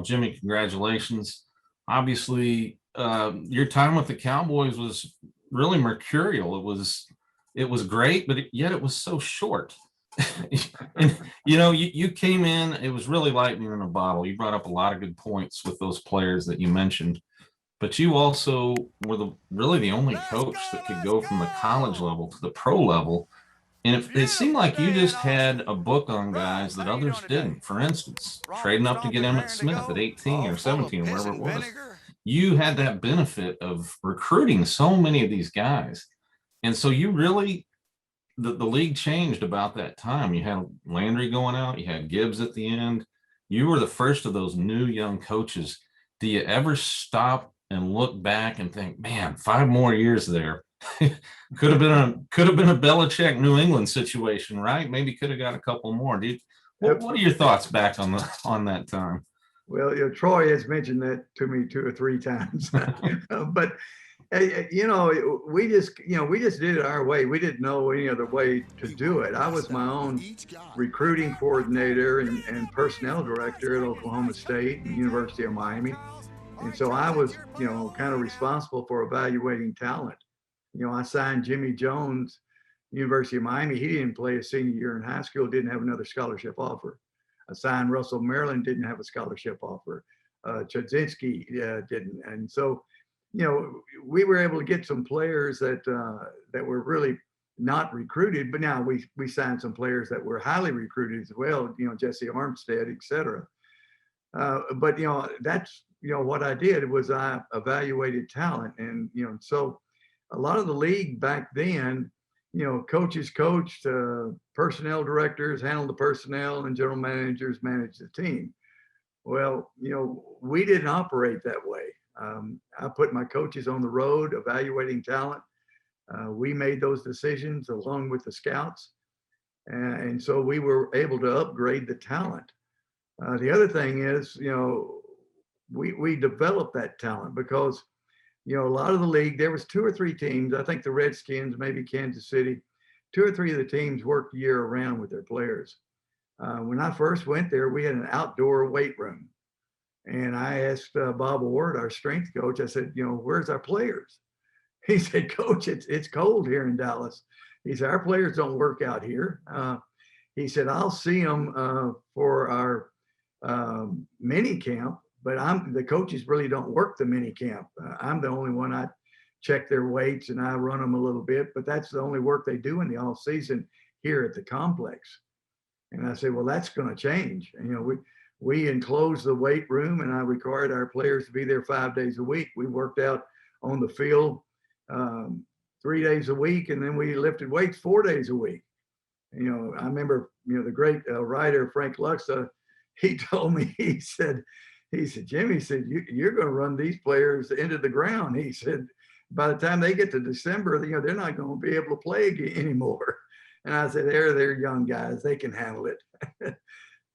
Jimmy, congratulations. Obviously, your time with the Cowboys was really mercurial. It was great, but yet it was so short. And you came in, it was really lightning in a bottle. You brought up a lot of good points with those players that you mentioned, but you also were really the only coach that could go from the college level to the pro level. And it seemed like you just had a book on guys that others didn't. For instance, trading up to get Emmett Smith at 18 or 17, wherever it was. You had that benefit of recruiting so many of these guys. And so you really, the league changed about that time. You had Landry going out, you had Gibbs at the end. You were the first of those new young coaches. Do you ever stop and look back and think, man, 5 more years there? could have been a Belichick New England situation, right? Maybe could have got a couple more. What are your thoughts back on that time? Well, Troy has mentioned that to me 2 or 3 times, but we just did it our way. We didn't know any other way to do it. I was my own recruiting coordinator and personnel director at Oklahoma State and University of Miami, and so I was kind of responsible for evaluating talent. I signed Jimmy Jones, University of Miami. He didn't play a senior year in high school, didn't have another scholarship offer. I signed Russell Maryland, didn't have a scholarship offer. Chudzinski didn't. And so, we were able to get some players that were really not recruited, but now we signed some players that were highly recruited as well, Jesse Armstead, et cetera. But, that's, what I did was I evaluated talent. And, so a lot of the league back then, coaches coached, personnel directors handled the personnel, and general managers managed the team. Well, we didn't operate that way. I put my coaches on the road evaluating talent. We made those decisions along with the scouts. And so we were able to upgrade the talent. The other thing is, we developed that talent because a lot of the league, there was 2 or 3 teams. I think the Redskins, maybe Kansas City, 2 or 3 of the teams worked year round with their players. When I first went there, we had an outdoor weight room. And I asked Bob Ward, our strength coach, I said, where's our players? He said, Coach, it's cold here in Dallas. He said, our players don't work out here. He said, I'll see them for our mini camp, but the coaches really don't work the mini camp. I'm the only one. I check their weights and I run them a little bit, but that's the only work they do in the off season here at the complex. And I said, well, that's going to change. And, we enclosed the weight room and I required our players to be there 5 days a week. We worked out on the field 3 days a week, and then we lifted weights 4 days a week. I remember, the great writer, Frank Luxa, he told me, he said, Jimmy, said, you're going to run these players into the ground. He said, by the time they get to December, they're not going to be able to play anymore. And I said, they're young guys. They can handle it.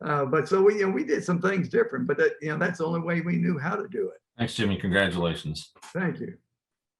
But so we did some things different, but that's the only way we knew how to do it. Thanks, Jimmy. Congratulations. Thank you.